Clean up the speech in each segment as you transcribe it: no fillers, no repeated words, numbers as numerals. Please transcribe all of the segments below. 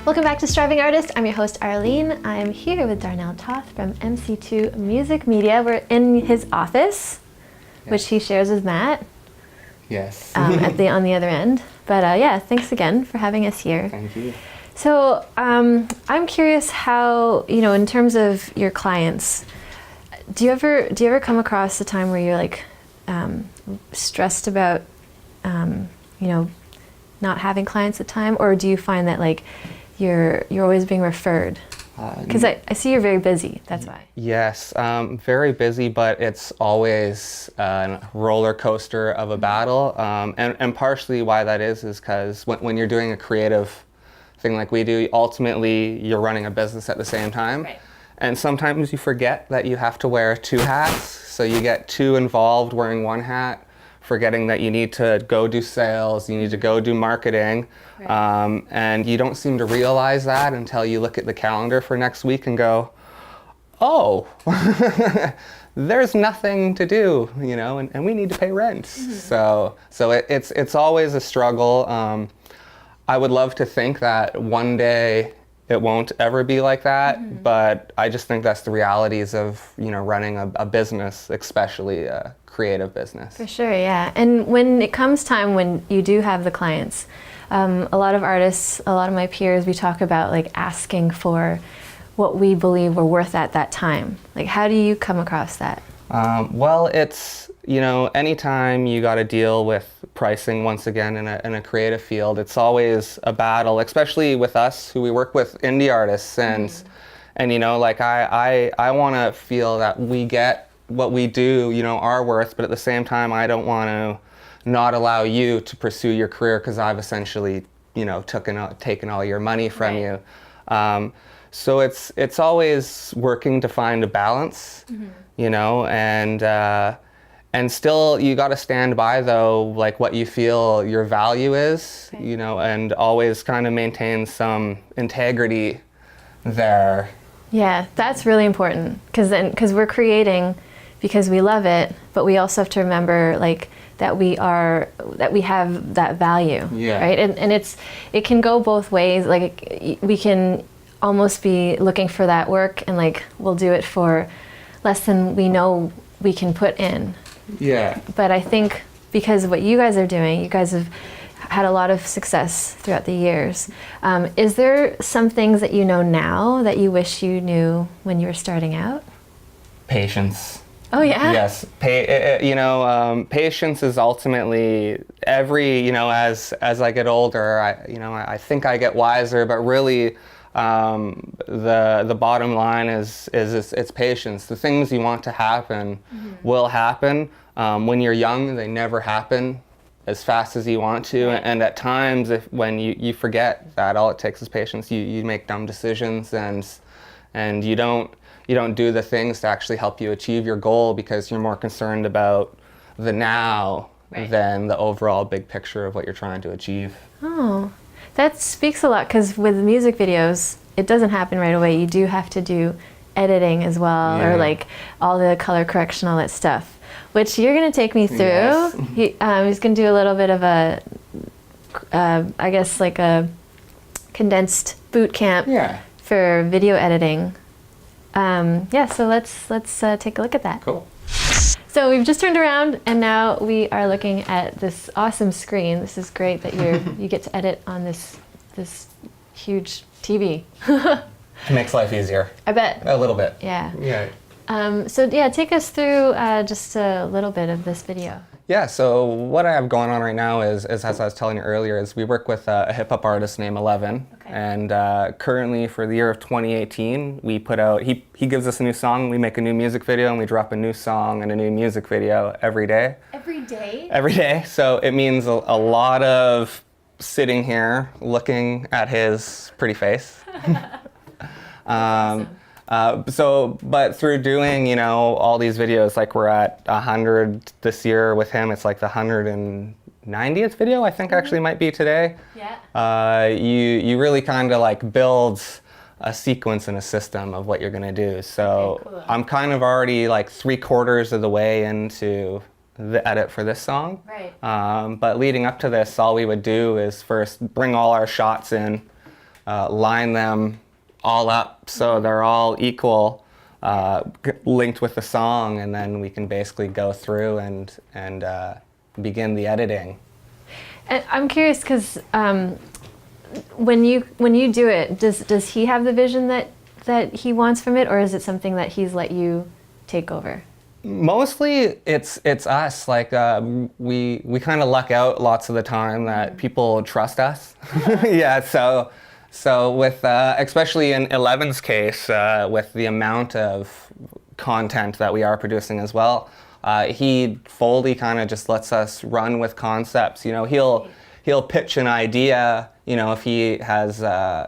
Welcome back to Striving Artist. I'm your host, Arlene. I'm here with Darnell Toth from MC2 Music Media. We're in his office, which he shares with Matt. Yes. On the other end. But yeah, thanks again for having us here. Thank you. So I'm curious how, in terms of your clients, do you ever come across a time where you're like stressed about, not having clients at the time, or do you find that like you're always being referred? Because I see you're very busy, that's why. Yes, very busy, but it's always a roller coaster of a battle. And partially why that is because when you're doing a creative thing like we do, ultimately you're running a business at the same time. Right. And sometimes you forget that you have to wear two hats, so you get too involved wearing one hat, forgetting that you need to go do sales, you need to go do marketing, right. And you don't seem to realize that until you look at the calendar for next week and go, oh, there's nothing to do, and we need to pay rent. Mm-hmm. So it's always a struggle. I would love to think that one day it won't ever be like that, mm-hmm. but I just think that's the realities of, running a business, especially a creative business. For sure, yeah. And when it comes time when you do have the clients, a lot of artists, a lot of my peers, we talk about like asking for what we believe we're worth at that time. Like, how do you come across that? Well, it's, anytime you got to deal with pricing once again in a creative field, it's always a battle, especially with us who we work with indie artists. And like I want to feel that we get what we do, our worth, but at the same time, I don't want to not allow you to pursue your career because I've essentially, taken all your money from you. So it's always working to find a balance, mm-hmm. And still you got to stand by though, like what you feel your value is, okay. And always kind of maintain some integrity there. Yeah, that's really important because we're creating because we love it, but we also have to remember like that we have that value, yeah. right? And it can go both ways. Like we can almost be looking for that work and like we'll do it for less than we know we can put in. Yeah. But I think because of what you guys are doing, you guys have had a lot of success throughout the years. Is there some things that you know now that you wish you knew when you were starting out? Patience. Oh yeah? Yes. Patience is ultimately as I get older, I think I get wiser, but really the bottom line is it's patience. The things you want to happen mm-hmm. will happen. When you're young, they never happen as fast as you want to. Right. And at times, when you forget that all it takes is patience, you make dumb decisions and you don't do the things to actually help you achieve your goal because you're more concerned about the now right. than the overall big picture of what you're trying to achieve. Oh. That speaks a lot because with music videos, it doesn't happen right away. You do have to do editing as well, yeah. or like all the color correction, all that stuff, which you're going to take me through. Yes. He's going to do a little bit of I guess like a condensed boot camp yeah. for video editing. So let's take a look at that. Cool. So we've just turned around and now we are looking at this awesome screen. This is great that you get to edit on this huge TV. It makes life easier. I bet. A little bit. Yeah. Yeah. Take us through just a little bit of this video. Yeah, so what I have going on right now is as I was telling you earlier, is we work with a hip-hop artist named 11. Okay. And currently for the year of 2018, we put out, he gives us a new song, we make a new music video, and we drop a new song and a new music video every day. Every day? Every day. So it means a lot of sitting here looking at his pretty face. Awesome. But through doing, all these videos, like we're at 100 this year with him, it's like the 190th video, I think actually might be today. Yeah. You really kind of like build a sequence and a system of what you're gonna do. So okay, cool. I'm kind of already like 3/4 of the way into the edit for this song. Right. But leading up to this, all we would do is first bring all our shots in, line them all up so they're all equal, linked with the song, and then we can basically go through and begin the editing. And I'm curious because when you do it, does he have the vision that he wants from it, or is it something that he's let you take over? Mostly it's us. Like we kind of luck out lots of the time that people trust us. Yeah. So with especially in 11's case, with the amount of content that we are producing as well, he fully kind of just lets us run with concepts. You know, he'll pitch an idea. You know, if he has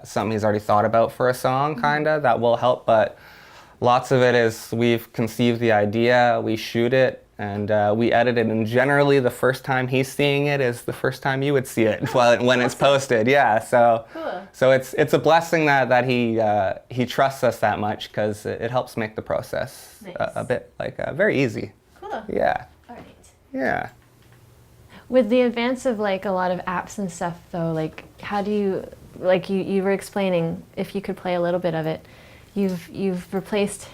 something he's already thought about for a song, kinda that will help. But lots of it is we've conceived the idea, we shoot it, and we edit it. And generally, the first time he's seeing it is the first time you would see it when it's posted. Yeah. So Cool. So it's a blessing that he trusts us that much, because it helps make the process Nice. a bit like very easy. Cool. Yeah. All right. Yeah. With the advance of like a lot of apps and stuff, though, like how do you, like you were explaining, if you could play a little bit of it, you've replaced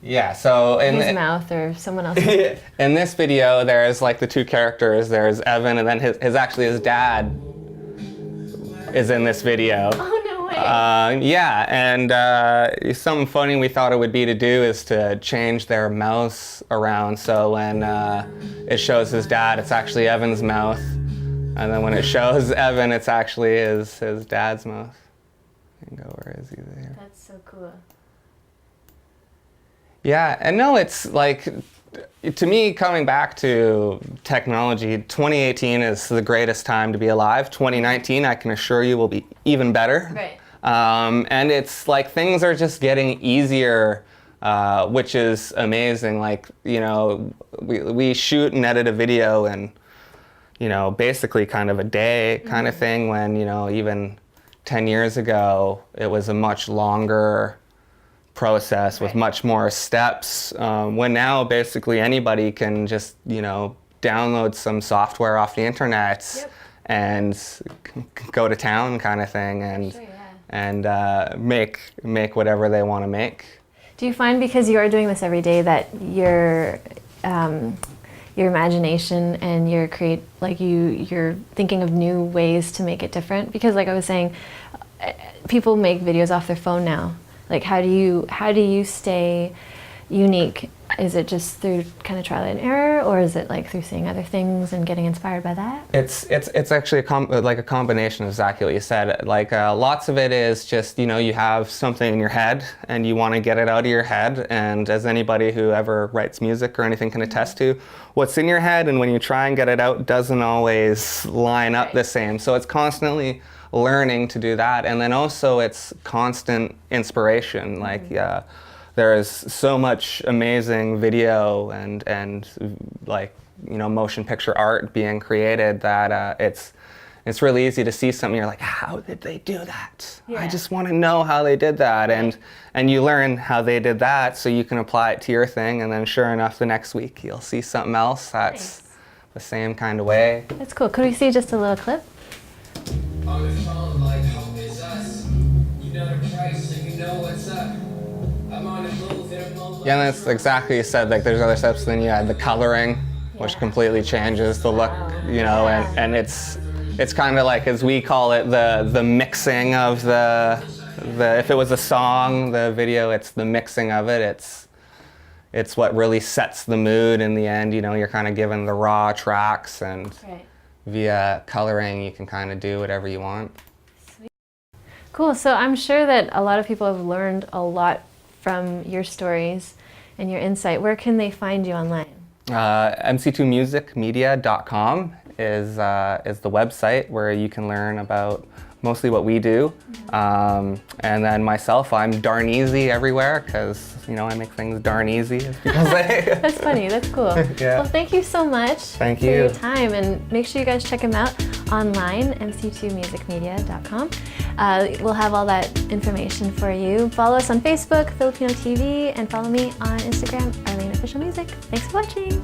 Yeah. So his mouth or someone else's. in this video, there's like the two characters. There's Evan, and then his dad is in this video. Oh no way! Yeah, and something funny we thought it would be to do is to change their mouths around. So when it shows his dad, it's actually Evan's mouth, and then when it shows Evan, it's actually his dad's mouth. And go, where is he there? That's so cool. Yeah, and no, it's like, to me, coming back to technology, 2018 is the greatest time to be alive. 2019, I can assure you, will be even better. Right. And it's like things are just getting easier, which is amazing. Like, you know, we shoot and edit a video in, you know, basically kind of a day kind of thing, when, you know, even 10 years ago, it was a much longer process with much more steps, when now basically anybody can just, you know, download some software off the internet and go to town kind of thing, and Sure, yeah. and make whatever they want to make. Do you find, because you are doing this every day, that your imagination and you're thinking of new ways to make it different? Because like I was saying, people make videos off their phone now. Like how do you stay unique? Is it just through kind of trial and error, or is it like through seeing other things and getting inspired by that? It's actually a combination of exactly what you said. Like lots of it is just, you know, you have something in your head and you want to get it out of your head. And as anybody who ever writes music or anything can attest to, what's in your head and when you try and get it out doesn't always line up the same. So it's constantly learning to do that, and then also it's constant inspiration. Like there is so much amazing video and like, you know, motion picture art being created that it's really easy to see something, you're like, how did they do that? Yeah. I just want to know how they did that. And you learn how they did that so you can apply it to your thing, and then sure enough, the next week you'll see something else that's the same kind of way. That's cool. Could we see just a little clip? On the phone, like, hope is us. You know the price, so you know what's up. I'm on the move, in a mobile. Yeah, and that's exactly what you said. Like, there's other steps. Then you add the coloring, which completely changes the look, you know, and it's kind of like, as we call it, the mixing of the if it was a song, the video, it's the mixing of it. It's what really sets the mood in the end. You know, you're kind of given the raw tracks, and via coloring, you can kind of do whatever you want. Sweet. Cool. So I'm sure that a lot of people have learned a lot from your stories and your insight. Where can they find you online? mc2musicmedia.com is the website where you can learn about mostly what we do. And then myself, I'm darn easy everywhere, because, you know, I make things darn easy, as people say. That's funny. That's cool. Yeah. Well, thank you so much for your time, and make sure you guys check him out online, mc2musicmedia.com. We'll have all that information for you. Follow us on Facebook, Filipino TV, and follow me on Instagram, Arlene Official Music. Thanks for watching.